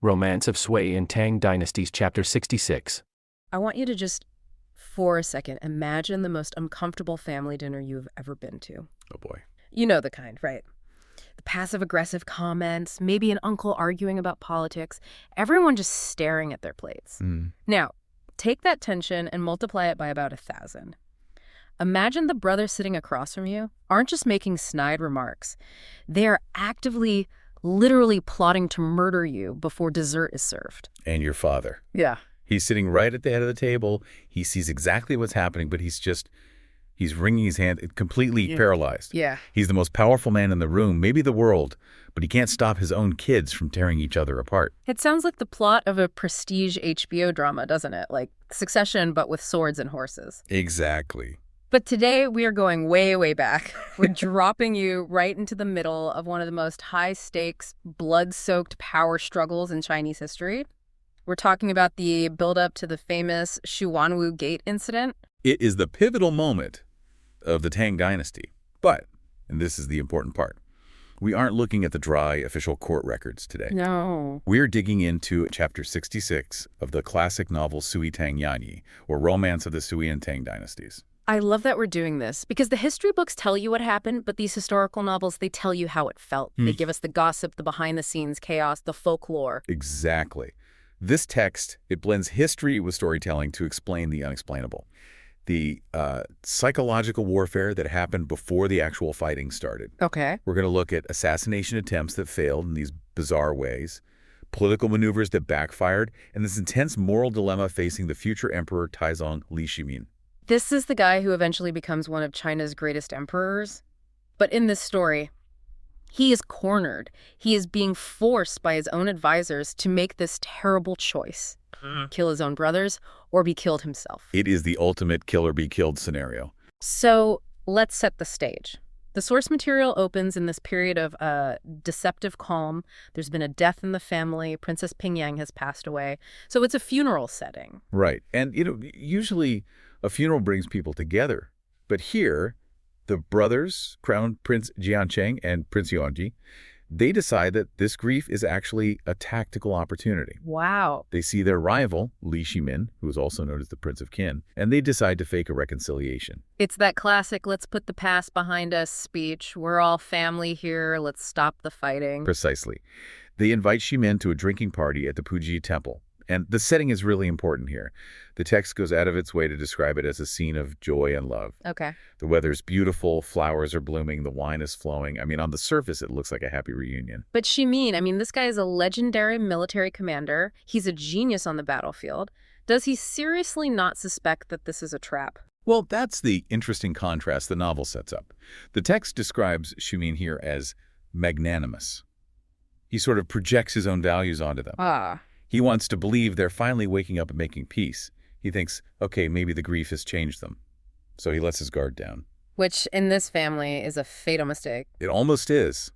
Romance of Sui and Tang Dynasties, Chapter 66. I want you to just, for a second, imagine the most uncomfortable family dinner you've ever been to. Oh, boy. You know the kind, right? The passive-aggressive comments, maybe an uncle arguing about politics, everyone just staring at their plates. Now, take that tension and multiply it by about 1,000. Imagine the brothers sitting across from you aren't just making snide remarks. They are actively, literally plotting to murder you before dessert is served. And your father. Yeah. He's sitting right at the head of the table. He sees exactly what's happening, but he's wringing his hand, completely paralyzed. Yeah. He's the most powerful man in the room, maybe the world, but he can't stop his own kids from tearing each other apart. It sounds like the plot of a prestige HBO drama, doesn't it? Like Succession, but with swords and horses. Exactly. But today we are going way, way back. We're dropping you right into the middle of one of the most high-stakes, blood-soaked power struggles in Chinese history. We're talking about the build-up to the famous Xuanwu Gate incident. It is the pivotal moment of the Tang Dynasty. But, and this is the important part, we aren't looking at the dry official court records today. No. We're digging into Chapter 66 of the classic novel Sui Tang Yanyi, or Romance of the Sui and Tang Dynasties. I love that we're doing this because the history books tell you what happened, but these historical novels, they tell you how it felt. They give us the gossip, the behind-the-scenes chaos, the folklore. Exactly. This text, it blends history with storytelling to explain the unexplainable. The psychological warfare that happened before the actual fighting started. Okay. We're going to look at assassination attempts that failed in these bizarre ways, political maneuvers that backfired, and this intense moral dilemma facing the future emperor Taizong Li Shimin. This is the guy who eventually becomes one of China's greatest emperors. But in this story, he is cornered. He is being forced by his own advisors to make this terrible choice. Kill his own brothers or be killed himself. It is the ultimate kill or be killed scenario. So let's set the stage. The source material opens in this period of deceptive calm. There's been a death in the family. Princess Pingyang has passed away. So it's a funeral setting. Right. And, usually a funeral brings people together. But here, the brothers, Crown Prince Jiancheng and Prince Yuanji, they decide that this grief is actually a tactical opportunity. Wow. They see their rival, Li Shimin, who is also known as the Prince of Qin, and they decide to fake a reconciliation. It's that classic, let's put the past behind us speech. We're all family here. Let's stop the fighting. Precisely. They invite Shimin to a drinking party at the Puji Temple. And the setting is really important here. The text goes out of its way to describe it as a scene of joy and love. Okay. The weather's beautiful, flowers are blooming, the wine is flowing. On the surface, it looks like a happy reunion. But Shimin, this guy is a legendary military commander. He's a genius on the battlefield. Does he seriously not suspect that this is a trap? Well, that's the interesting contrast the novel sets up. The text describes Shimin here as magnanimous. He sort of projects his own values onto them. He wants to believe they're finally waking up and making peace. He thinks, okay, maybe the grief has changed them. So he lets his guard down. Which, in this family, is a fatal mistake. It almost is.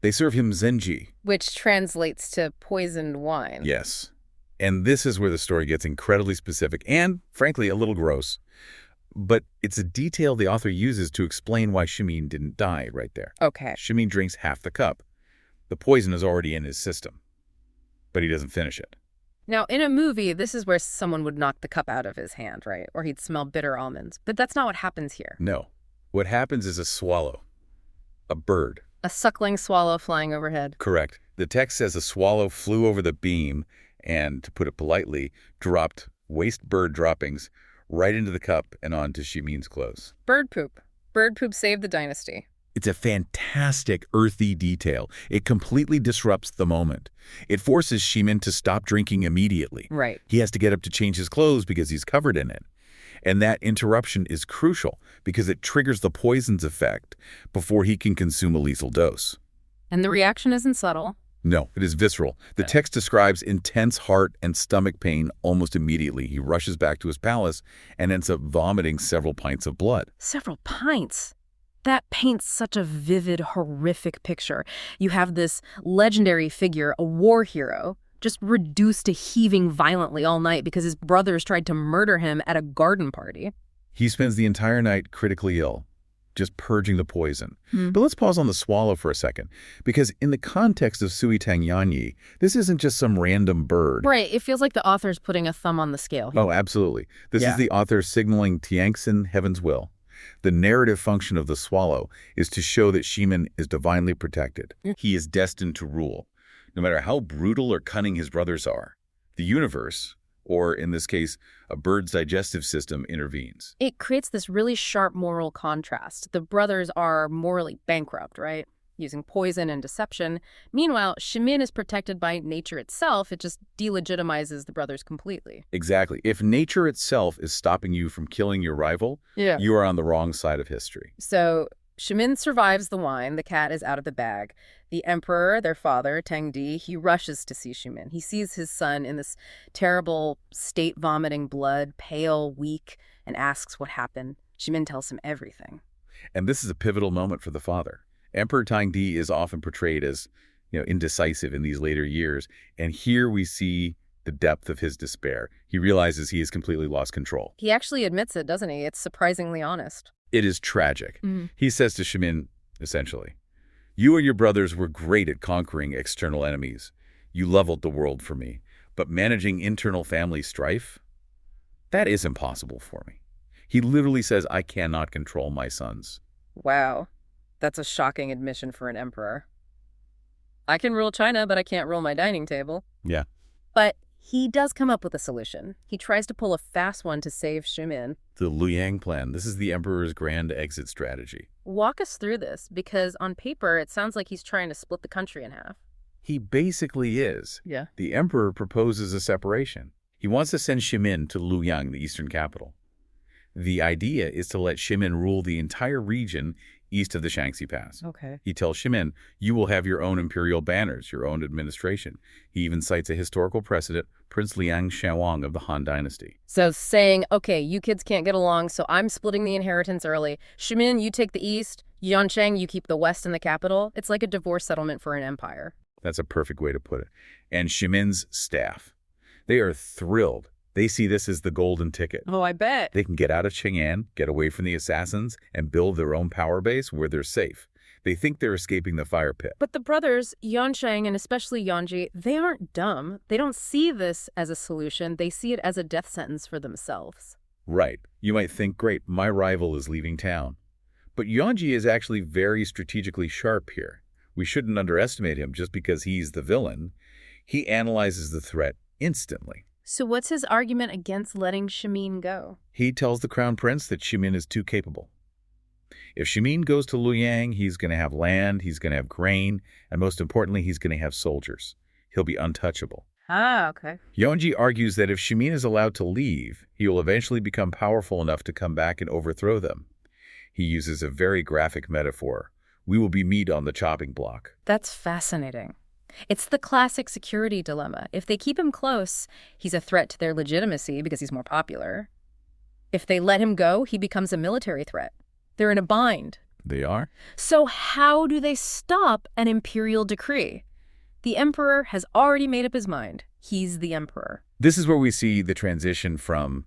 They serve him zenji. Which translates to poisoned wine. Yes. And this is where the story gets incredibly specific and, frankly, a little gross. But it's a detail the author uses to explain why Shimin didn't die right there. Okay. Shimin drinks half the cup. The poison is already in his system. But he doesn't finish it. Now, in a movie, this is where someone would knock the cup out of his hand, right? Or he'd smell bitter almonds. But that's not what happens here. No. What happens is a swallow. A bird. A suckling swallow flying overhead. Correct. The text says a swallow flew over the beam and, to put it politely, dropped waste bird droppings right into the cup and onto Shimin's clothes. Bird poop. Bird poop saved the dynasty. It's a fantastic, earthy detail. It completely disrupts the moment. It forces Shimin to stop drinking immediately. Right. He has to get up to change his clothes because he's covered in it. And that interruption is crucial because it triggers the poison's effect before he can consume a lethal dose. And the reaction isn't subtle. No, it is visceral. The text describes intense heart and stomach pain almost immediately. He rushes back to his palace and ends up vomiting several pints of blood. Several pints? That paints such a vivid, horrific picture. You have this legendary figure, a war hero, just reduced to heaving violently all night because his brothers tried to murder him at a garden party. He spends the entire night critically ill. just purging the poison. But let's pause on the swallow for a second, because in the context of Sui Tang Yanyi, this isn't just some random bird. Right. It feels like the author's putting a thumb on the scale. Oh, absolutely. This is the author signaling Tiangxin, heaven's will. The narrative function of the swallow is to show that Ximin is divinely protected. He is destined to rule, no matter how brutal or cunning his brothers are. The universe, or in this case, a bird's digestive system, intervenes. It creates this really sharp moral contrast. The brothers are morally bankrupt, right? Using poison and deception. Meanwhile, Ximin is protected by nature itself. It just delegitimizes the brothers completely. Exactly. If nature itself is stopping you from killing your rival, you are on the wrong side of history. So Ximin survives the wine. The cat is out of the bag. The emperor, their father, Tang Di, he rushes to see Ximin. He sees his son in this terrible state, vomiting blood, pale, weak, and asks what happened. Ximin tells him everything. And this is a pivotal moment for the father. Emperor Tang Di is often portrayed as, indecisive in these later years, and here we see the depth of his despair. He realizes he has completely lost control. He actually admits it, doesn't he? It's surprisingly honest. It is tragic. He says to Ximin, essentially, "You and your brothers were great at conquering external enemies. You leveled the world for me. But managing internal family strife? That is impossible for me." He literally says, "I cannot control my sons." Wow. That's a shocking admission for an emperor. I can rule China, but I can't rule my dining table. Yeah. But he does come up with a solution. He tries to pull a fast one to save Ximin. The Luoyang plan. This is the emperor's grand exit strategy. Walk us through this, because on paper, it sounds like he's trying to split the country in half. He basically is. Yeah. The emperor proposes a separation. He wants to send Ximin to Luoyang, the eastern capital. The idea is to let Ximin rule the entire region east of the Shaanxi Pass. Okay. He tells Ximin, "You will have your own imperial banners, your own administration." He even cites a historical precedent, Prince Liang Xuanwu of the Han Dynasty. So saying, okay, you kids can't get along, so I'm splitting the inheritance early. Ximin, you take the east. Yancheng, you keep the west and the capital. It's like a divorce settlement for an empire. That's a perfect way to put it. And Ximin's staff, they are thrilled. They see this as the golden ticket. Oh, I bet. They can get out of Chang'an, get away from the assassins, and build their own power base where they're safe. They think they're escaping the fire pit. But the brothers, Yancheng and especially Yanji, they aren't dumb. They don't see this as a solution. They see it as a death sentence for themselves. Right. You might think, great, my rival is leaving town. But Yanji is actually very strategically sharp here. We shouldn't underestimate him just because he's the villain. He analyzes the threat instantly. So what's his argument against letting Ximin go? He tells the crown prince that Ximin is too capable. If Ximin goes to Luoyang, he's going to have land, he's going to have grain, and most importantly, he's going to have soldiers. He'll be untouchable. Ah, okay. Yonji argues that if Ximin is allowed to leave, he will eventually become powerful enough to come back and overthrow them. He uses a very graphic metaphor. We will be meat on the chopping block. That's fascinating. It's the classic security dilemma. If they keep him close, he's a threat to their legitimacy because he's more popular. If they let him go, he becomes a military threat. They're in a bind. They are? So how do they stop an imperial decree? The emperor has already made up his mind. He's the emperor. This is where we see the transition from,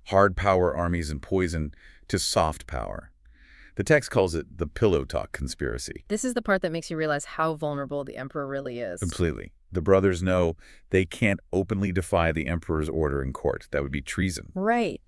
hard power armies and poison to soft power. The text calls it the pillow talk conspiracy. This is the part that makes you realize how vulnerable the emperor really is. Completely. The brothers know they can't openly defy the emperor's order in court. That would be treason. Right.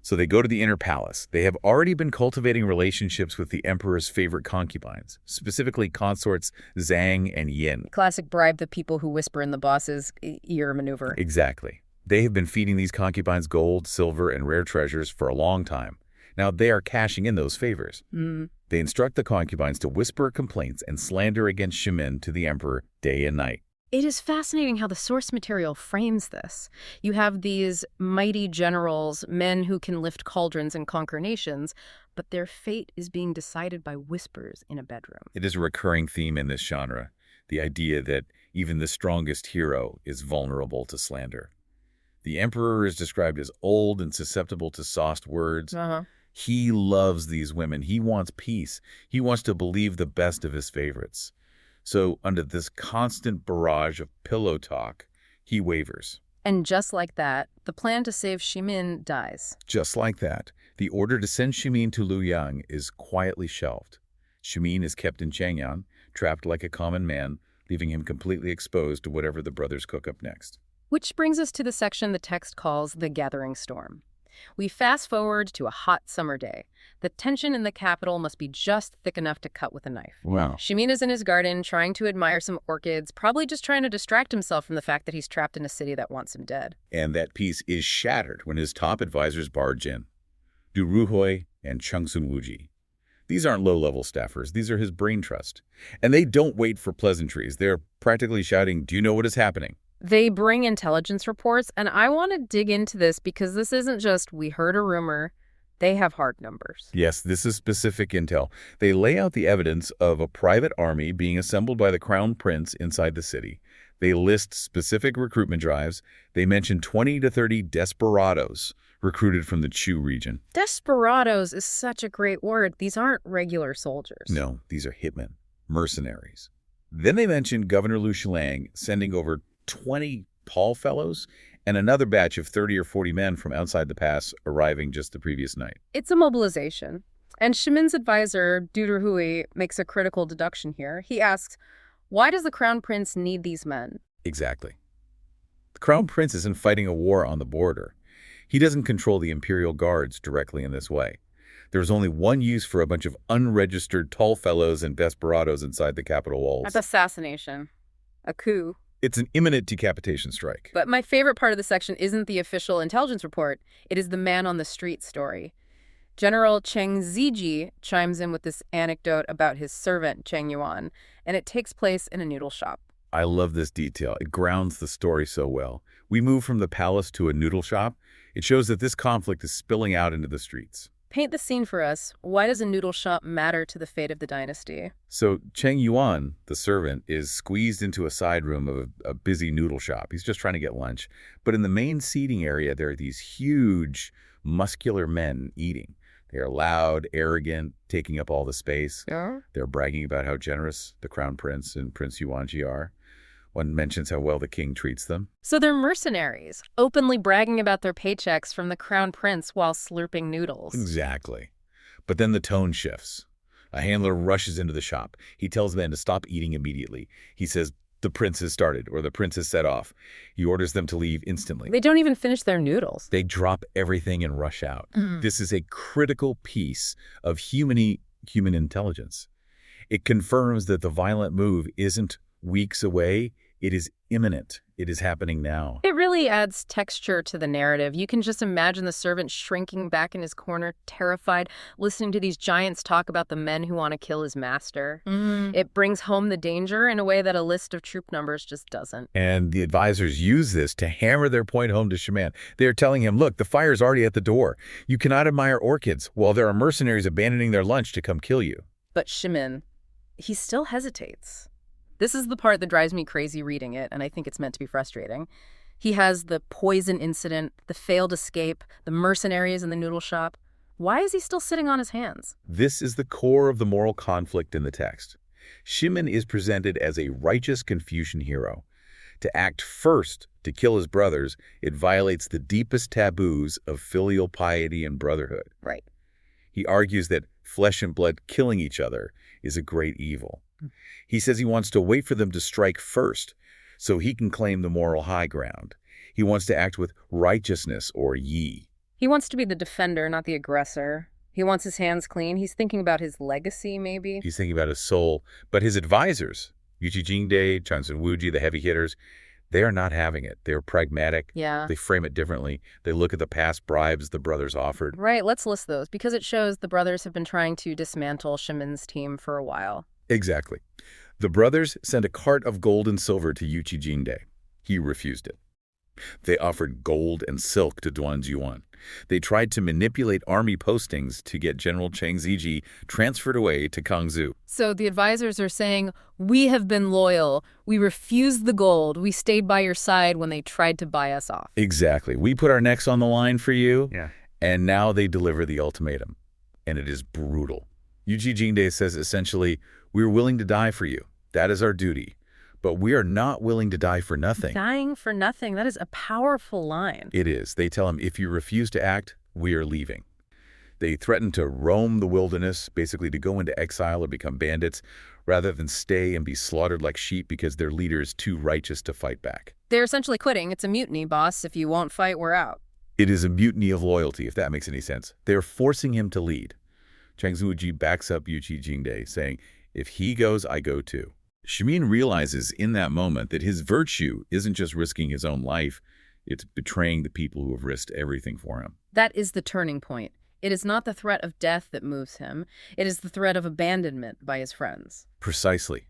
So they go to the inner palace. They have already been cultivating relationships with the emperor's favorite concubines, specifically consorts Zhang and Yin. Classic bribe the people who whisper in the boss's ear maneuver. Exactly. They have been feeding these concubines gold, silver, and rare treasures for a long time. Now they are cashing in those favors. They instruct the concubines to whisper complaints and slander against Ximin to the emperor day and night. It is fascinating how the source material frames this. You have these mighty generals, men who can lift cauldrons and conquer nations, but their fate is being decided by whispers in a bedroom. It is a recurring theme in this genre, the idea that even the strongest hero is vulnerable to slander. The emperor is described as old and susceptible to soft words. He loves these women. He wants peace. He wants to believe the best of his favorites. So under this constant barrage of pillow talk, he wavers. And just like that, the plan to save Ximin dies. Just like that. The order to send Shimin to Luoyang is quietly shelved. Shimin is kept in Chang'an, trapped like a common man, leaving him completely exposed to whatever the brothers cook up next. Which brings us to the section the text calls the gathering storm. We fast forward to a hot summer day. The tension in the capital must be just thick enough to cut with a knife. Wow. Shimin is in his garden trying to admire some orchids, probably just trying to distract himself from the fact that he's trapped in a city that wants him dead. And that peace is shattered when his top advisors barge in. Du Ruhui and Xuanwu. These aren't low-level staffers. These are his brain trust. And they don't wait for pleasantries. They're practically shouting, "Do you know what is happening?" They bring intelligence reports, and I want to dig into this because this isn't just, we heard a rumor. They have hard numbers. Yes, this is specific intel. They lay out the evidence of a private army being assembled by the crown prince inside the city. They list specific recruitment drives. They mention 20 to 30 desperados recruited from the Chu region. Desperados is such a great word. These aren't regular soldiers. No, these are hitmen, mercenaries. Then they mention Governor Lu Shilang sending over 20 tall fellows and another batch of 30 or 40 men from outside the pass arriving just the previous night. It's a mobilization. And Shimin's advisor, Du Ruhui, makes a critical deduction here. He asks, why does the crown prince need these men? Exactly. The crown prince isn't fighting a war on the border. He doesn't control the imperial guards directly in this way. There's only one use for a bunch of unregistered tall fellows and desperados inside the capital walls. An assassination. A coup. It's an imminent decapitation strike. But my favorite part of the section isn't the official intelligence report. It is the man on the street story. General Cheng Ziji chimes in with this anecdote about his servant, Cheng Yuan, and it takes place in a noodle shop. I love this detail. It grounds the story so well. We move from the palace to a noodle shop. It shows that this conflict is spilling out into the streets. Paint the scene for us. Why does a noodle shop matter to the fate of the dynasty? So Cheng Yuan, the servant, is squeezed into a side room of a busy noodle shop. He's just trying to get lunch. But in the main seating area, there are these huge, muscular men eating. They are loud, arrogant, taking up all the space. Yeah. They're bragging about how generous the crown prince and Prince Yuanji are. One mentions how well the king treats them. So they're mercenaries, openly bragging about their paychecks from the crown prince while slurping noodles. Exactly. But then the tone shifts. A handler rushes into the shop. He tells men to stop eating immediately. He says the prince has started, or the prince has set off. He orders them to leave instantly. They don't even finish their noodles. They drop everything and rush out. This is a critical piece of human intelligence. It confirms that the violent move isn't weeks away. It is imminent. It is happening now. It really adds texture to the narrative. You can just imagine the servant shrinking back in his corner, terrified, listening to these giants talk about the men who want to kill his master. It brings home the danger in a way that a list of troop numbers just doesn't. And the advisors use this to hammer their point home to Shimin. They're telling him, look, the fire's already at the door. You cannot admire orchids while there are mercenaries abandoning their lunch to come kill you. But Shimin, he still hesitates. This is the part that drives me crazy reading it, and I think it's meant to be frustrating. He has the poison incident, the failed escape, the mercenaries in the noodle shop. Why is he still sitting on his hands? This is the core of the moral conflict in the text. Shimin is presented as a righteous Confucian hero. To act first to kill his brothers, it violates the deepest taboos of filial piety and brotherhood. Right. He argues that flesh and blood killing each other is a great evil. He says he wants to wait for them to strike first so he can claim the moral high ground. He wants to act with righteousness or yi. He wants to be the defender, not the aggressor. He wants his hands clean. He's thinking about his legacy, maybe. He's thinking about his soul. But his advisors, Yuchi Jingde, Xuanwu, the heavy hitters, they are not having it. They're pragmatic. Yeah. They frame it differently. They look at the past bribes the brothers offered. Right, let's list those, because it shows the brothers have been trying to dismantle Shimin's team for a while. Exactly. The brothers sent a cart of gold and silver to Yuchi Jingde. He refused it. They offered gold and silk to Duan Zhuan. They tried to manipulate army postings to get General Cheng Ziji transferred away to Kangzhou. So the advisors are saying, we have been loyal. We refused the gold. We stayed by your side when they tried to buy us off. Exactly. We put our necks on the line for you, Yeah. and now they deliver the ultimatum. And it is brutal. Yuchi Jingde says essentially, we're willing to die for you. That is our duty. But we are not willing to die for nothing. Dying for nothing. That is a powerful line. It is. They tell him, if you refuse to act, we are leaving. They threaten to roam the wilderness, basically to go into exile or become bandits, rather than stay and be slaughtered like sheep because their leader is too righteous to fight back. They're essentially quitting. It's a mutiny, boss. If you won't fight, we're out. It is a mutiny of loyalty, if that makes any sense. They're forcing him to lead. Xuanwu backs up Yuqi Jingde, saying, if he goes, I go too. Xumin realizes in that moment that his virtue isn't just risking his own life, it's betraying the people who have risked everything for him. That is the turning point. It is not the threat of death that moves him. It is the threat of abandonment by his friends. Precisely.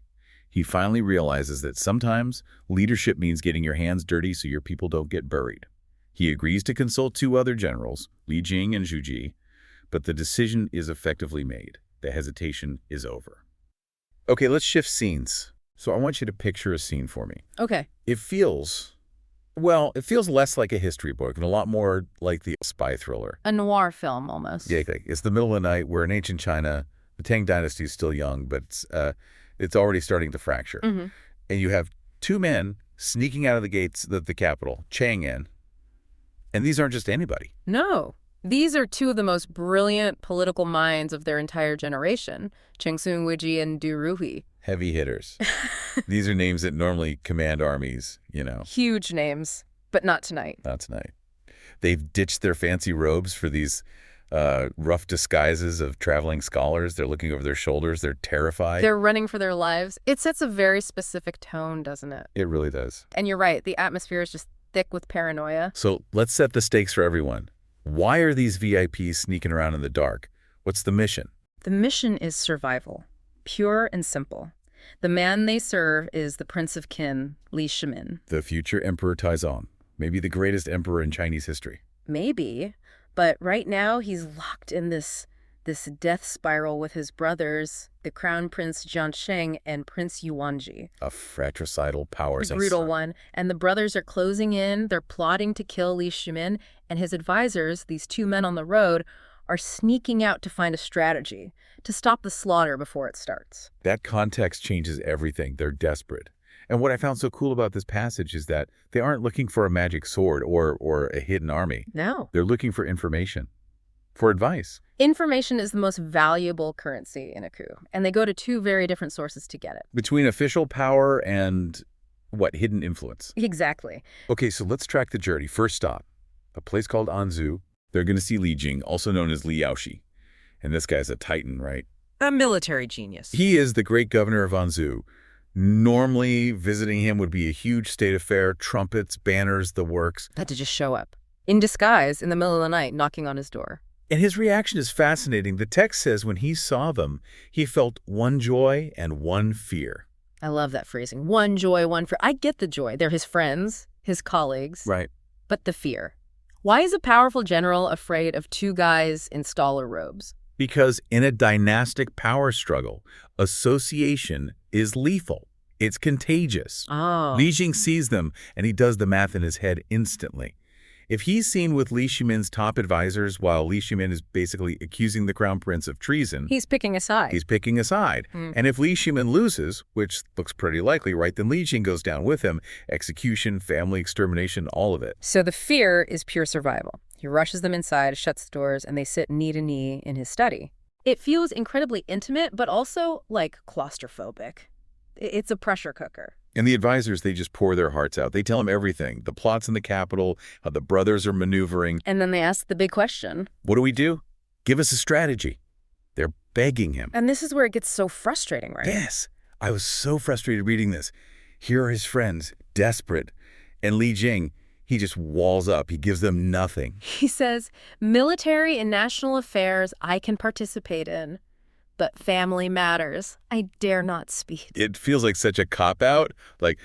He finally realizes that sometimes leadership means getting your hands dirty so your people don't get buried. He agrees to consult 2 other generals, Li Jing and Zhu Ji, but the decision is effectively made. The hesitation is over. Okay, let's shift scenes. So I want you to picture a scene for me. Okay. It feels less like a history book and a lot more like the spy thriller. A noir film, almost. Yeah, it's the middle of the night. We're in ancient China. The Tang Dynasty is still young, but it's already starting to fracture. Mm-hmm. And you have 2 men sneaking out of the gates of the capital, Chang'an. And these aren't just anybody. No. These are 2 of the most brilliant political minds of their entire generation, Xuanwu and Du Ruhui. Heavy hitters. These are names that normally command armies, Huge names, but not tonight. Not tonight. They've ditched their fancy robes for these rough disguises of traveling scholars. They're looking over their shoulders. They're terrified. They're running for their lives. It sets a very specific tone, doesn't it? It really does. And you're right. The atmosphere is just thick with paranoia. So let's set the stakes for everyone. Why are these VIPs sneaking around in the dark? What's the mission? The mission is survival. Pure and simple. The man they serve is the Prince of Qin, Li Shimin. The future Emperor Taizong. Maybe the greatest emperor in Chinese history. Maybe. But right now, he's locked in this death spiral with his brothers, the Crown Prince Jiansheng and Prince Yuanji. A fratricidal power. The brutal one. And the brothers are closing in. They're plotting to kill Li Shimin. And his advisors, these 2 men on the road, are sneaking out to find a strategy to stop the slaughter before it starts. That context changes everything. They're desperate. And what I found so cool about this passage is that they aren't looking for a magic sword or a hidden army. No. They're looking for information, for advice. Information is the most valuable currency in a coup, and they go to 2 very different sources to get it. Between official power and, hidden influence. Exactly. Okay, so let's track the journey. First stop, a place called Anzu. They're going to see Li Jing, also known as Li Yaoshi. And this guy's a titan, right? A military genius. He is the great governor of Anzu. Normally, visiting him would be a huge state affair, trumpets, banners, the works. Had to just show up, in disguise, in the middle of the night, knocking on his door. And his reaction is fascinating. The text says when he saw them, he felt 1 joy and 1 fear. I love that phrasing. 1 joy, 1 fear. I get the joy. They're his friends, his colleagues. Right. But the fear. Why is a powerful general afraid of 2 guys in scholar robes? Because in a dynastic power struggle, association is lethal. It's contagious. Oh. Li Jing sees them, and he does the math in his head instantly. If he's seen with Li Shimin's top advisors while Li Shimin is basically accusing the crown prince of treason, He's picking a side. he's picking a side. And if Li Shimin loses, which looks pretty likely, right, then Li Jing goes down with him. Execution, family extermination, all of it. So the fear is pure survival. He rushes them inside, shuts the doors, and they sit knee to knee in his study. It feels incredibly intimate, but also, claustrophobic. It's a pressure cooker. And the advisors, they just pour their hearts out. They tell him everything. The plots in the capital, how the brothers are maneuvering. And then they ask the big question. What do we do? Give us a strategy. They're begging him. And this is where it gets so frustrating, right? Yes. I was so frustrated reading this. Here are his friends, desperate. And Li Jing, he just walls up. He gives them nothing. He says, military and national affairs I can participate in, but family matters. I dare not speak. It feels like such a cop-out.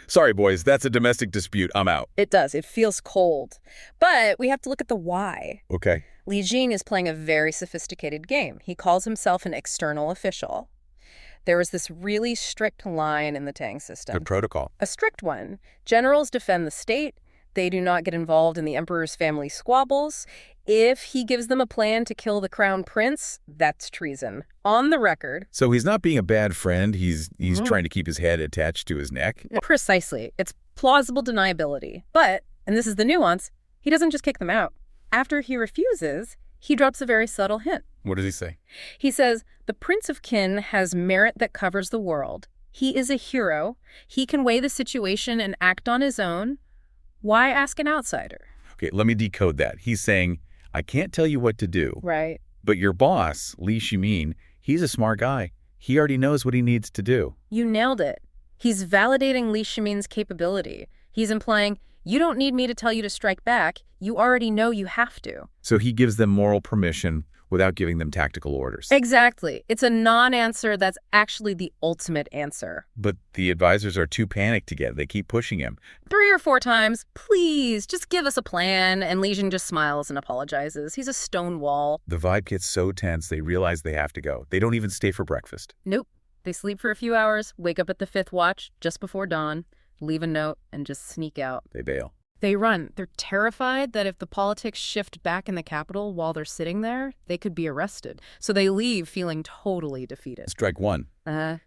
Sorry, boys, that's a domestic dispute. I'm out. It does. It feels cold. But we have to look at the why. Okay. Li Jing is playing a very sophisticated game. He calls himself an external official. There was this really strict line in the Tang system. Good protocol. A strict one. Generals defend the state. They do not get involved in the emperor's family squabbles. If he gives them a plan to kill the crown prince, that's treason. On the record. So he's not being a bad friend. He's trying to keep his head attached to his neck. Precisely. It's plausible deniability. But, and this is the nuance, he doesn't just kick them out. After he refuses, he drops a very subtle hint. What does he say? He says, the Prince of Qin has merit that covers the world. He is a hero. He can weigh the situation and act on his own. Why ask an outsider? Okay, let me decode that. He's saying, I can't tell you what to do. Right. But your boss, Li Shimin, he's a smart guy. He already knows what he needs to do. You nailed it. He's validating Li Shimin's capability. He's implying, you don't need me to tell you to strike back. You already know you have to. So he gives them moral permission without giving them tactical orders. Exactly. It's a non-answer that's actually the ultimate answer. But the advisors are too panicked to get it. They keep pushing him. 3 or 4 times, please, just give us a plan. And Li Jing just smiles and apologizes. He's a stone wall. The vibe gets so tense, they realize they have to go. They don't even stay for breakfast. Nope. They sleep for a few hours, wake up at the 5th watch, just before dawn, leave a note, and just sneak out. They bail. They run. They're terrified that if the politics shift back in the capital while they're sitting there, they could be arrested. So they leave feeling totally defeated. Strike one.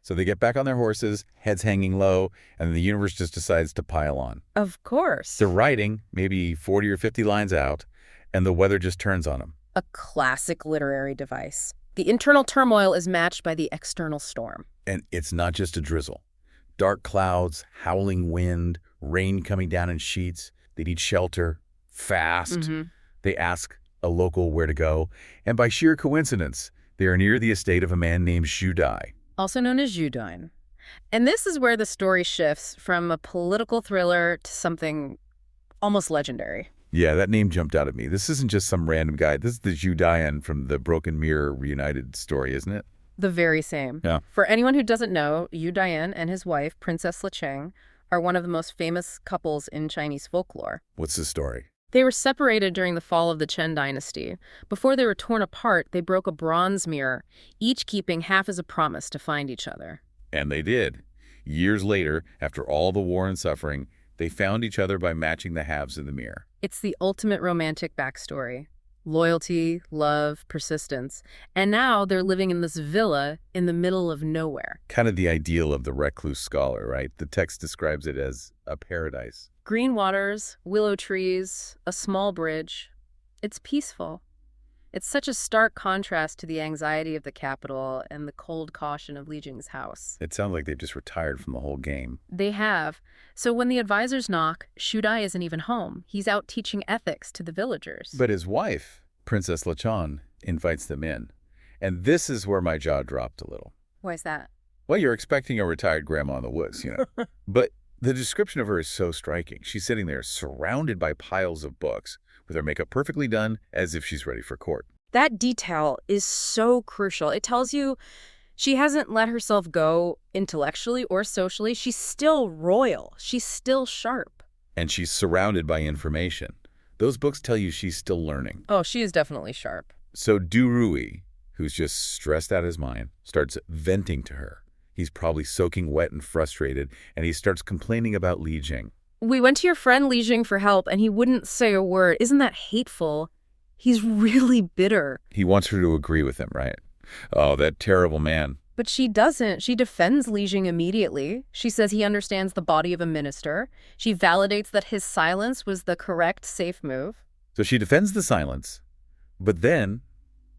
So they get back on their horses, heads hanging low, and the universe just decides to pile on. Of course. They're writing, maybe 40 or 50 lines out, and the weather just turns on them. A classic literary device. The internal turmoil is matched by the external storm. And it's not just a drizzle. Dark clouds, howling wind, rain coming down in sheets. They need shelter, fast. They ask a local where to go. And by sheer coincidence, they are near the estate of a man named Zhu Dai. Also known as Zhu Dai. And this is where the story shifts from a political thriller to something almost legendary. Yeah, that name jumped out at me. This isn't just some random guy. This is the Zhu Dai from the Broken Mirror Reunited story, isn't it? The very same. Yeah. For anyone who doesn't know, Zhu Dai and his wife, Princess Licheng, are one of the most famous couples in Chinese folklore. What's the story? They were separated during the fall of the Chen dynasty. Before they were torn apart, they broke a bronze mirror, each keeping half as a promise to find each other. And they did. Years later, after all the war and suffering, they found each other by matching the halves of the mirror. It's the ultimate romantic backstory. Loyalty, love, persistence. And now they're living in this villa in the middle of nowhere. Kind of the ideal of the recluse scholar, right? The text describes it as a paradise. Green waters, willow trees, a small bridge. It's peaceful. It's such a stark contrast to the anxiety of the capital and the cold caution of Li Jing's house. It sounds like they've just retired from the whole game. They have. So when the advisors knock, Zhu Dai isn't even home. He's out teaching ethics to the villagers. But his wife, Princess Licheng, invites them in. And this is where my jaw dropped a little. Why is that? Well, you're expecting a retired grandma in the woods, you know. But the description of her is so striking. She's sitting there surrounded by piles of books, with her makeup perfectly done, as if she's ready for court. That detail is so crucial. It tells you she hasn't let herself go intellectually or socially. She's still royal. She's still sharp. And she's surrounded by information. Those books tell you she's still learning. Oh, she is definitely sharp. So Du Rui, who's just stressed out of his mind, starts venting to her. He's probably soaking wet and frustrated, and he starts complaining about Li Jing. We went to your friend Li Jing for help, and he wouldn't say a word. Isn't that hateful? He's really bitter. He wants her to agree with him, right? Oh, that terrible man. But she doesn't. She defends Li Jing immediately. She says he understands the body of a minister. She validates that his silence was the correct, safe move. So she defends the silence, but then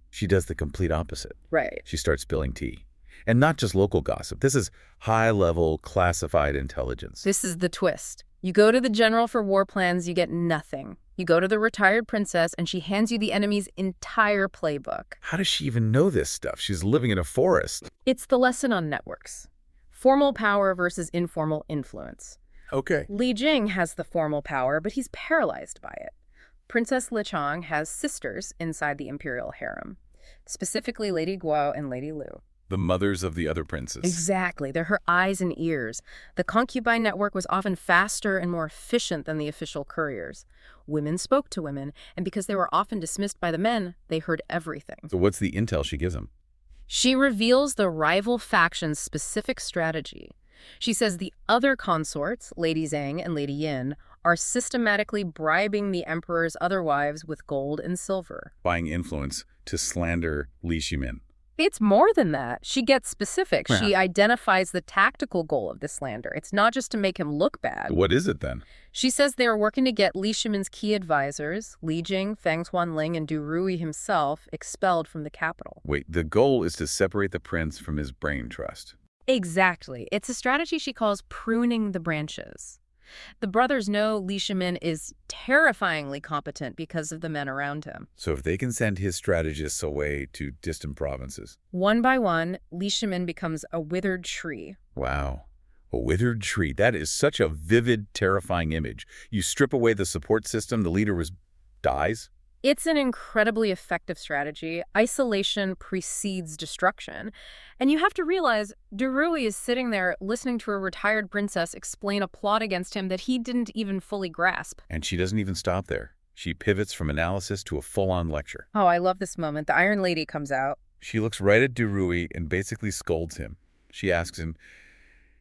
she does the complete opposite. Right. She starts spilling tea. And not just local gossip. This is high-level, classified intelligence. This is the twist. You go to the general for war plans, you get nothing. You go to the retired princess, and she hands you the enemy's entire playbook. How does she even know this stuff? She's living in a forest. It's the lesson on networks. Formal power versus informal influence. Okay. Li Jing has the formal power, but he's paralyzed by it. Princess Licheng has sisters inside the imperial harem, specifically Lady Guo and Lady Lu. The mothers of the other princes. Exactly. They're her eyes and ears. The concubine network was often faster and more efficient than the official couriers. Women spoke to women, and because they were often dismissed by the men, they heard everything. So what's the intel she gives him? She reveals the rival faction's specific strategy. She says the other consorts, Lady Zhang and Lady Yin, are systematically bribing the emperor's other wives with gold and silver. Buying influence to slander Li Shimin. It's more than that. She gets specific. Yeah. She identifies the tactical goal of the slander. It's not just to make him look bad. What is it then? She says they are working to get Li Shimin's key advisors, Li Jing, Feng Huanling, and Du Rui himself, expelled from the capital. Wait, the goal is to separate the prince from his brain trust. Exactly. It's a strategy she calls pruning the branches. The brothers know Li Shimin is terrifyingly competent because of the men around him. So if they can send his strategists away to distant provinces. One by one, Li Shimin becomes a withered tree. Wow. A withered tree. That is such a vivid, terrifying image. You strip away the support system, the leader dies. It's an incredibly effective strategy. Isolation precedes destruction. And you have to realize Du Rui is sitting there listening to a retired princess explain a plot against him that he didn't even fully grasp. And she doesn't even stop there. She pivots from analysis to a full-on lecture. Oh, I love this moment. The Iron Lady comes out. She looks right at Du Rui and basically scolds him. She asks him,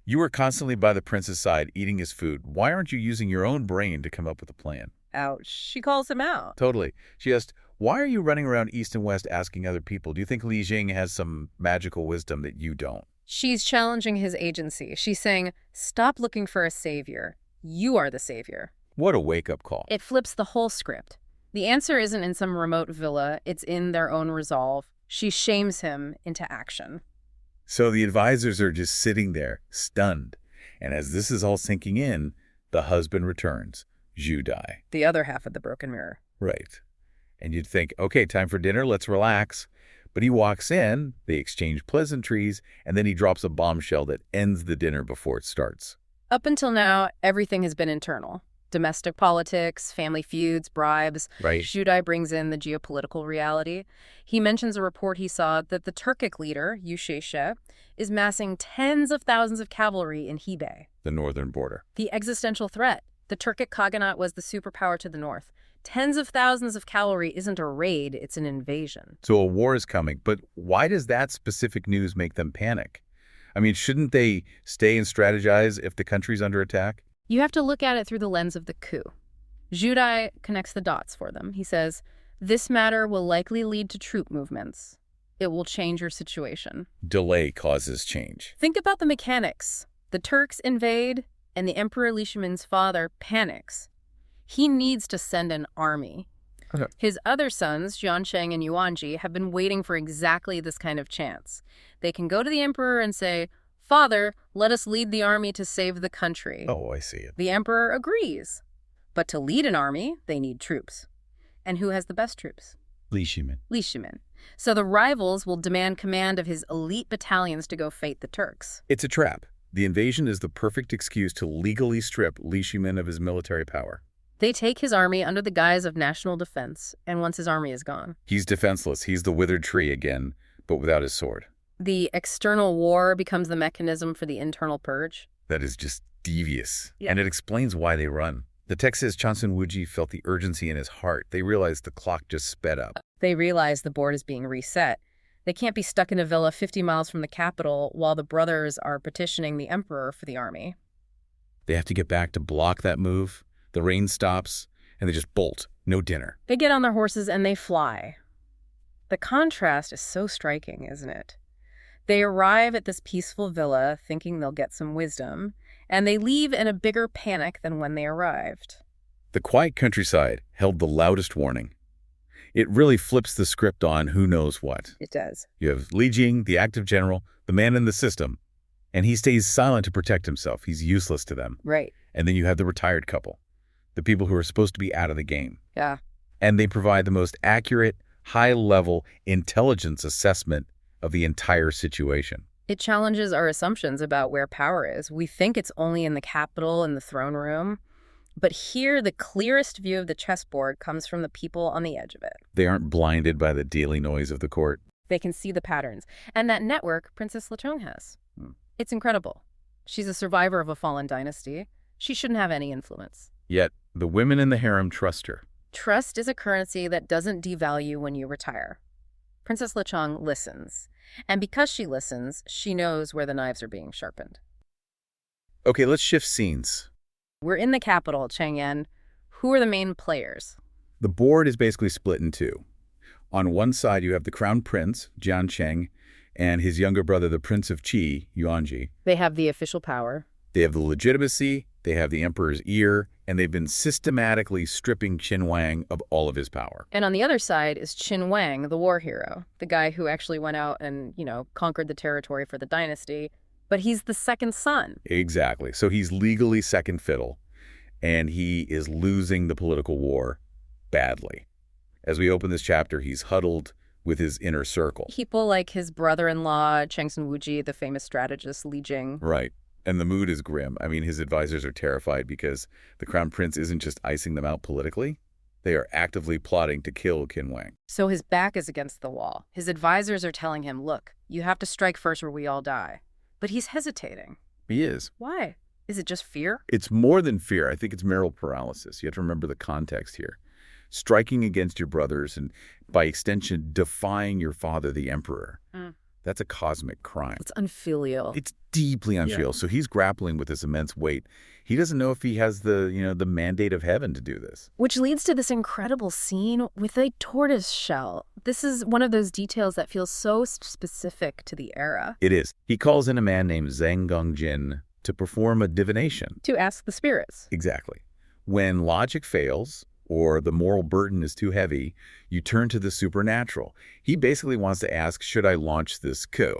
"You are constantly by the prince's side, eating his food. Why aren't you using your own brain to come up with a plan?" Ouch. She calls him out. Totally. She asked, "Why are you running around east and west asking other people? Do you think Li Jing has some magical wisdom that you don't?" She's challenging his agency. She's saying, stop looking for a savior. You are the savior. What a wake-up call. It flips the whole script. The answer isn't in some remote villa. It's in their own resolve. She shames him into action. So the advisors are just sitting there, stunned. And as this is all sinking in, the husband returns. Zhu Dai. The other half of the broken mirror. Right. And you'd think, okay, time for dinner, let's relax. But he walks in, they exchange pleasantries, and then he drops a bombshell that ends the dinner before it starts. Up until now, everything has been internal. Domestic politics, family feuds, bribes. Right. Zhu Dai brings in the geopolitical reality. He mentions a report he saw that the Turkic leader, Yu Shaishe, is massing tens of thousands of cavalry in Hebei. The northern border. The existential threat. The Turkic Khaganate was the superpower to the north. Tens of thousands of cavalry isn't a raid, it's an invasion. So a war is coming, but why does that specific news make them panic? I mean, shouldn't they stay and strategize if the country's under attack? You have to look at it through the lens of the coup. Zhu Dai connects the dots for them. He says, this matter will likely lead to troop movements. It will change your situation. Delay causes change. Think about the mechanics. The Turks invade, and the Emperor Li Shimin's father panics. He needs to send an army. Okay. His other sons, Jiansheng and Yuanji, have been waiting for exactly this kind of chance. They can go to the emperor and say, "Father, let us lead the army to save the country." Oh, I see it. The emperor agrees. But to lead an army, they need troops. And who has the best troops? Li Shimin. Li Shimin. So the rivals will demand command of his elite battalions to go fight the Turks. It's a trap. The invasion is the perfect excuse to legally strip Li Shimin of his military power. They take his army under the guise of national defense, and once his army is gone, He's defenseless. He's the withered tree again, but without his sword. the external war becomes the mechanism for the internal purge. That is just devious. Yeah. And it explains why they run. The text says Xuanwu felt the urgency in his heart. They realized the clock just sped up. They realize the board is being reset. They can't be stuck in a villa 50 miles from the capital while the brothers are petitioning the emperor for the army. They have to get back to block that move. The rain stops, and they just bolt. No dinner. They get on their horses and they fly. The contrast is so striking, isn't it? They arrive at this peaceful villa thinking they'll get some wisdom, and they leave in a bigger panic than when they arrived. The quiet countryside held the loudest warning. It really flips the script on who knows what. It does. You have Li Jing, the active general, the man in the system, and he stays silent to protect himself. He's useless to them. Right. And then you have the retired couple, the people who are supposed to be out of the game. Yeah. And they provide the most accurate, high-level intelligence assessment of the entire situation. It challenges our assumptions about where power is. We think it's only in the capital and the throne room. But here, the clearest view of the chessboard comes from the people on the edge of it. They aren't blinded by the daily noise of the court. They can see the patterns. And that network Princess Lechong has. It's incredible. She's a survivor of a fallen dynasty. She shouldn't have any influence. Yet, the women in the harem trust her. Trust is a currency that doesn't devalue when you retire. Princess Lechong listens. And because she listens, she knows where the knives are being sharpened. Okay, let's shift scenes. We're in the capital, Chang'an. Who are the main players? The board is basically split in two. On one side, you have the crown prince, Jiansheng, and his younger brother, the prince of Qi, Yuanji. They have the official power. They have the legitimacy, they have the emperor's ear, and they've been systematically stripping Xuanwu of all of his power. And on the other side is Qin Wang, the war hero, the guy who actually went out and, conquered the territory for the dynasty. But he's the second son. Exactly. So he's legally second fiddle, and he is losing the political war badly. As we open this chapter, he's huddled with his inner circle. People like his brother-in-law, Xuanwu, the famous strategist Li Jing. Right. And the mood is grim. I mean, his advisors are terrified because the crown prince isn't just icing them out politically. They are actively plotting to kill Qin Wang. So his back is against the wall. His advisors are telling him, look, you have to strike first or we all die. But he's hesitating. He is. Why? Is it just fear? It's more than fear. I think it's moral paralysis. You have to remember the context here. Striking against your brothers and, by extension, defying your father, the emperor. That's a cosmic crime. It's unfilial. It's deeply unfilial. Yeah. So he's grappling with this immense weight. He doesn't know if he has the mandate of heaven to do this. Which leads to this incredible scene with a tortoise shell. This is one of those details that feels so specific to the era. It is. He calls in a man named Zhang Gongjin to perform a divination. To ask the spirits. Exactly. When logic fails, or the moral burden is too heavy, you turn to the supernatural. He basically wants to ask, should I launch this coup?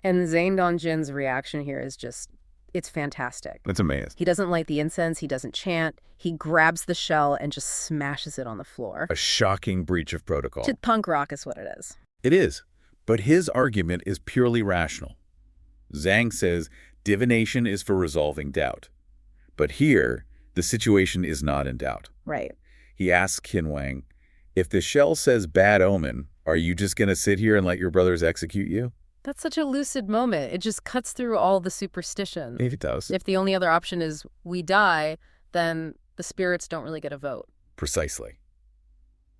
And Zhang Dongjin's reaction here is just, it's fantastic. It's amazing. He doesn't light the incense, he doesn't chant, he grabs the shell and just smashes it on the floor. A shocking breach of protocol. Punk rock is what it is. It is, but his argument is purely rational. Zhang says divination is for resolving doubt. But here, the situation is not in doubt. Right. He asks Qin Wang, if the shell says bad omen, are you just going to sit here and let your brothers execute you? That's such a lucid moment. It just cuts through all the superstition. It does. If the only other option is we die, then the spirits don't really get a vote. Precisely.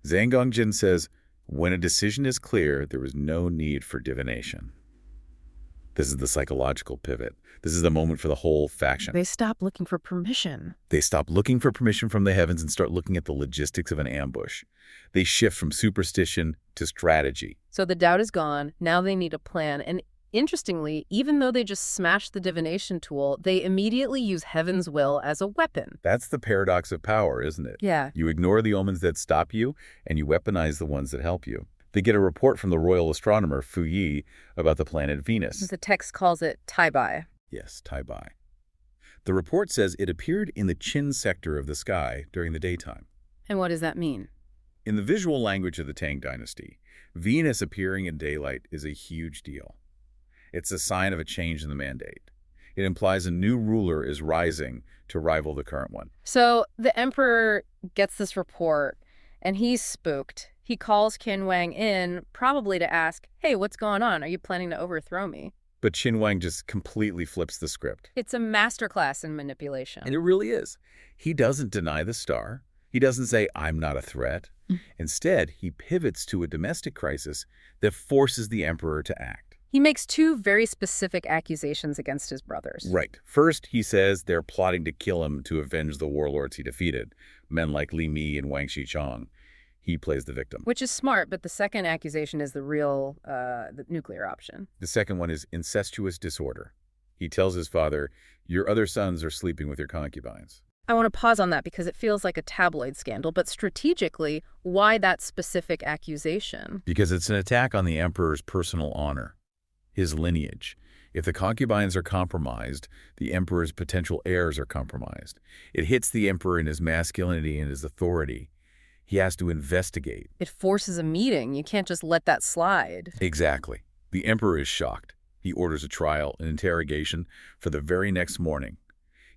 Zhang Gongjin says, when a decision is clear, there is no need for divination. This is the psychological pivot. This is the moment for the whole faction. They stop looking for permission. They stop looking for permission from the heavens and start looking at the logistics of an ambush. They shift from superstition to strategy. So the doubt is gone. Now they need a plan. And interestingly, even though they just smashed the divination tool, they immediately use heaven's will as a weapon. That's the paradox of power, isn't it? Yeah. You ignore the omens that stop you, and you weaponize the ones that help you. They get a report from the royal astronomer, Fu Yi, about the planet Venus. The text calls it Taibai. Yes, Taibai. The report says it appeared in the Qin sector of the sky during the daytime. And what does that mean? In the visual language of the Tang dynasty, Venus appearing in daylight is a huge deal. It's a sign of a change in the mandate. It implies a new ruler is rising to rival the current one. So the emperor gets this report, and he's spooked. He calls Qin Wang in, probably to ask, hey, what's going on? Are you planning to overthrow me? But Qin Wang just completely flips the script. It's a masterclass in manipulation. And it really is. He doesn't deny the star. He doesn't say, I'm not a threat. Instead, he pivots to a domestic crisis that forces the emperor to act. He makes two very specific accusations against his brothers. Right. First, he says they're plotting to kill him to avenge the warlords he defeated, men like Li Mi and Wang Shichong. He plays the victim. Which is smart, but the second accusation is the real the nuclear option. The second one is incestuous disorder. He tells his father, your other sons are sleeping with your concubines. I want to pause on that because it feels like a tabloid scandal, but strategically, why that specific accusation? Because it's an attack on the emperor's personal honor, his lineage. If the concubines are compromised, the emperor's potential heirs are compromised. It hits the emperor in his masculinity and his authority. He has to investigate. It forces a meeting. You can't just let that slide. Exactly. The emperor is shocked. He orders a trial, an interrogation, for the very next morning.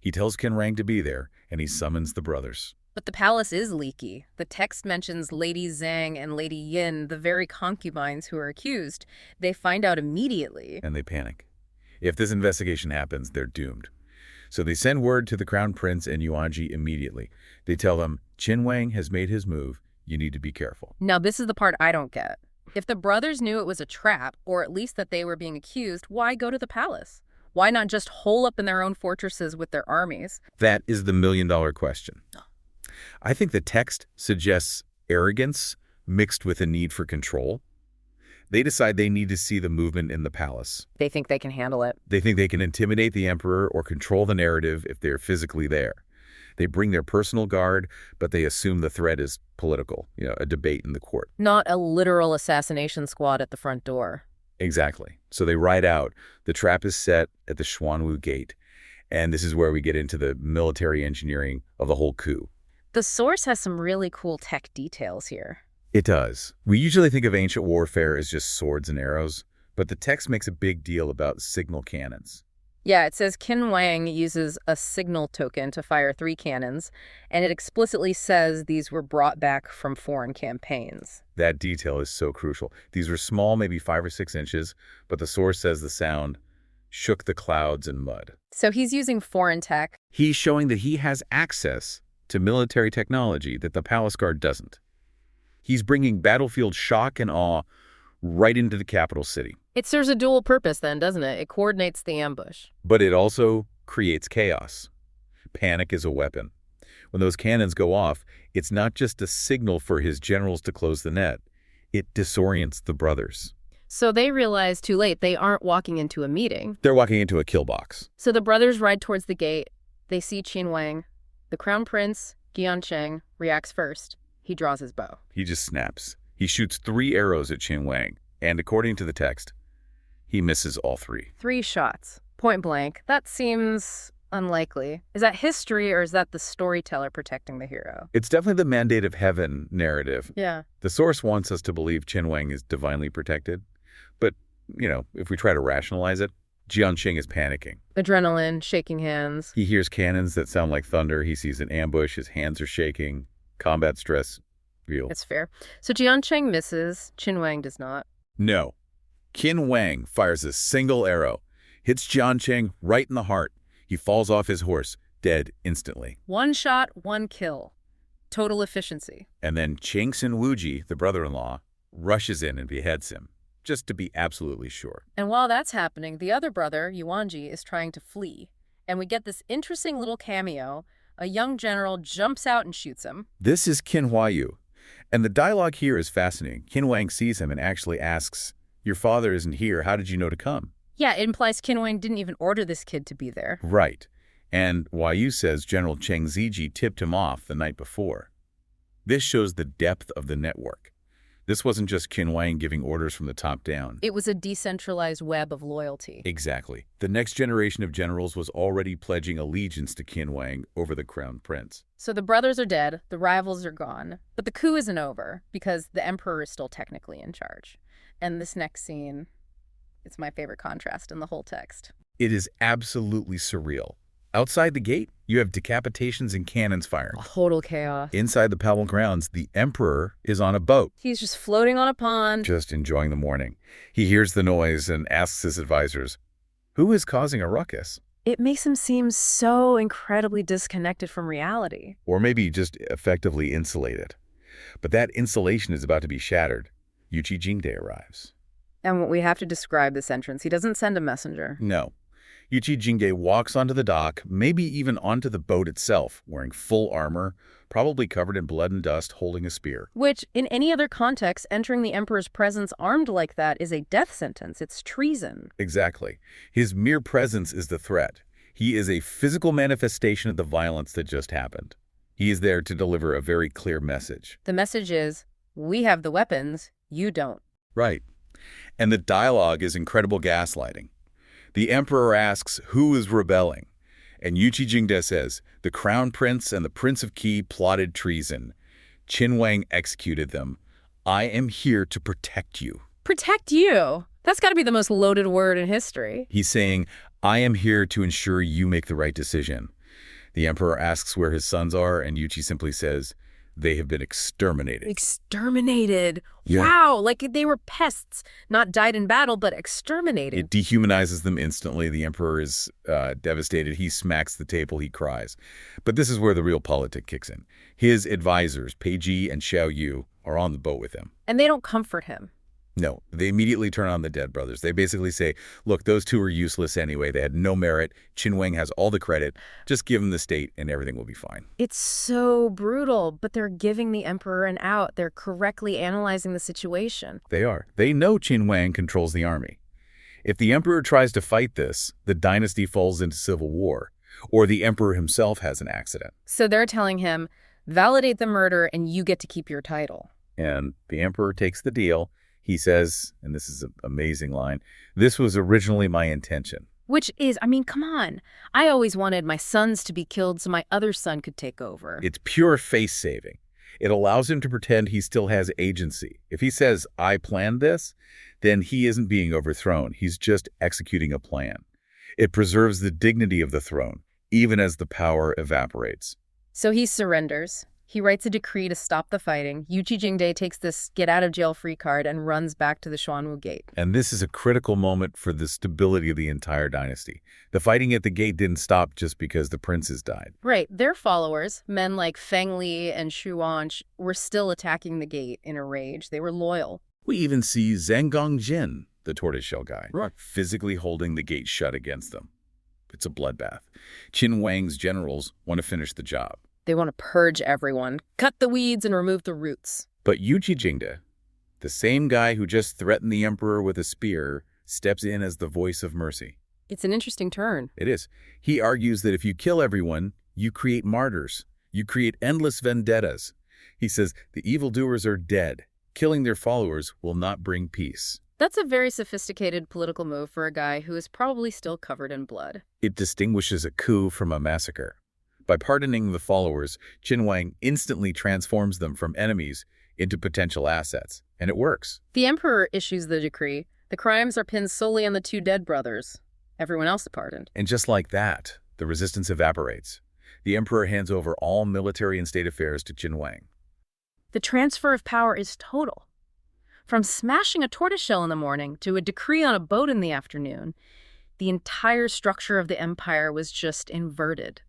He tells Qin Wang to be there, and he summons the brothers. But the palace is leaky. The text mentions Lady Zhang and Lady Yin, the very concubines who are accused. They find out immediately. And they panic. If this investigation happens, they're doomed. So they send word to the crown prince and Yuanji immediately. They tell them, Qin Wang has made his move. You need to be careful. Now, this is the part I don't get. If the brothers knew it was a trap, or at least that they were being accused, why go to the palace? Why not just hole up in their own fortresses with their armies? That is the million-dollar question. I think the text suggests arrogance mixed with a need for control. They decide they need to see the movement in the palace. They think they can handle it. They think they can intimidate the emperor or control the narrative if they're physically there. They bring their personal guard, but they assume the threat is political, a debate in the court. Not a literal assassination squad at the front door. Exactly. So they ride out. The trap is set at the Xuanwu gate. And this is where we get into the military engineering of the whole coup. The source has some really cool tech details here. It does. We usually think of ancient warfare as just swords and arrows, but the text makes a big deal about signal cannons. Yeah, it says Qin Wang uses a signal token to fire 3 cannons, and it explicitly says these were brought back from foreign campaigns. That detail is so crucial. These were small, maybe 5 or 6 inches, but the source says the sound shook the clouds and mud. So he's using foreign tech. He's showing that he has access to military technology that the palace guard doesn't. He's bringing battlefield shock and awe right into the capital city. It serves a dual purpose then, doesn't it? It coordinates the ambush. But it also creates chaos. Panic is a weapon. When those cannons go off, it's not just a signal for his generals to close the net. It disorients the brothers. So they realize too late they aren't walking into a meeting. They're walking into a kill box. So the brothers ride towards the gate. They see Qin Wang. The crown prince, Qiancheng, reacts first. He draws his bow. He just snaps. He shoots 3 arrows at Qin Wang, and according to the text, he misses all 3. 3 shots, point blank. That seems unlikely. Is that history or is that the storyteller protecting the hero? It's definitely the mandate of heaven narrative. Yeah. The source wants us to believe Qin Wang is divinely protected. But, if we try to rationalize it, Jianqing is panicking. Adrenaline, shaking hands. He hears cannons that sound like thunder. He sees an ambush. His hands are shaking. Combat stress, real. It's fair. So Jianqing misses. Qin Wang does not. No. Qin Wang fires a single arrow, hits Jianqing right in the heart. He falls off his horse, dead instantly. 1 shot, 1 kill. Total efficiency. And then Cheng Wuji, the brother-in-law, rushes in and beheads him, just to be absolutely sure. And while that's happening, the other brother, Yuanji, is trying to flee. And we get this interesting little cameo. A young general jumps out and shoots him. This is Qin Huayu. And the dialogue here is fascinating. Qin Wang sees him and actually asks, "Your father isn't here. How did you know to come?" Yeah, it implies Qin Wang didn't even order this kid to be there. Right. And Huayu says General Cheng Ziji tipped him off the night before. This shows the depth of the network. This wasn't just Qin Wang giving orders from the top down. It was a decentralized web of loyalty. Exactly. The next generation of generals was already pledging allegiance to Qin Wang over the crown prince. So the brothers are dead, the rivals are gone, but the coup isn't over because the emperor is still technically in charge. And this next scene, it's my favorite contrast in the whole text. It is absolutely surreal. Outside the gate, you have decapitations and cannons firing. Total chaos. Inside the palace grounds, the emperor is on a boat. He's just floating on a pond. Just enjoying the morning. He hears the noise and asks his advisors, who is causing a ruckus? It makes him seem so incredibly disconnected from reality. Or maybe just effectively insulated. But that insulation is about to be shattered. Yuqi Jingde arrives. And we have to describe this entrance. He doesn't send a messenger. No. Yuqi Jingde walks onto the dock, maybe even onto the boat itself, wearing full armor, probably covered in blood and dust, holding a spear. Which, in any other context, entering the emperor's presence armed like that is a death sentence. It's treason. Exactly. His mere presence is the threat. He is a physical manifestation of the violence that just happened. He is there to deliver a very clear message. The message is, we have the weapons, you don't. Right. And the dialogue is incredible gaslighting. The emperor asks who is rebelling, and Yuqi Jingde says, the crown prince and the prince of Qi plotted treason. Qin Wang executed them. I am here to protect you. Protect you? That's got to be the most loaded word in history. He's saying, I am here to ensure you make the right decision. The emperor asks where his sons are, and Yuqi simply says, they have been exterminated. Exterminated? Yeah. Wow, like they were pests, not died in battle, but exterminated. It dehumanizes them instantly. The emperor is devastated. He smacks the table. He cries. But this is where the real politic kicks in. His advisors, Peiji and Xiaoyu, are on the boat with him. And they don't comfort him. No, they immediately turn on the dead brothers. They basically say, look, those two are useless anyway. They had no merit. Qin Wang has all the credit. Just give them the state and everything will be fine. It's so brutal, but they're giving the emperor an out. They're correctly analyzing the situation. They are. They know Qin Wang controls the army. If the emperor tries to fight this, the dynasty falls into civil war. or the emperor himself has an accident. So they're telling him, validate the murder and you get to keep your title. And the emperor takes the deal. He says, and this is an amazing line, "This was originally my intention." Which is, I mean, come on. I always wanted my sons to be killed so my other son could take over. It's pure face-saving. It allows him to pretend he still has agency. If he says, "I planned this," then he isn't being overthrown. He's just executing a plan. It preserves the dignity of the throne, even as the power evaporates. So he surrenders. He writes a decree to stop the fighting. Yu Jingde takes this get-out-of-jail-free card and runs back to the Xuanwu gate. And this is a critical moment for the stability of the entire dynasty. The fighting at the gate didn't stop just because the princes died. Right. Their followers, men like Feng Li and Xu Wansh, were still attacking the gate in a rage. They were loyal. We even see Zhang Gongjin, the tortoiseshell guy, physically holding the gate shut against them. It's a bloodbath. Qin Wang's generals want to finish the job. They want to purge everyone, cut the weeds and remove the roots. But Yu Jingde, the same guy who just threatened the emperor with a spear, steps in as the voice of mercy. It's an interesting turn. It is. He argues that if you kill everyone, you create martyrs. You create endless vendettas. He says the evildoers are dead. Killing their followers will not bring peace. That's a very sophisticated political move for a guy who is probably still covered in blood. It distinguishes a coup from a massacre. By pardoning the followers, Qin Wang instantly transforms them from enemies into potential assets. And it works. The emperor issues the decree. The crimes are pinned solely on the two dead brothers. Everyone else is pardoned. And just like that, the resistance evaporates. The emperor hands over all military and state affairs to Qin Wang. The transfer of power is total. From smashing a tortoiseshell in the morning to a decree on a boat in the afternoon, the entire structure of the empire was just inverted.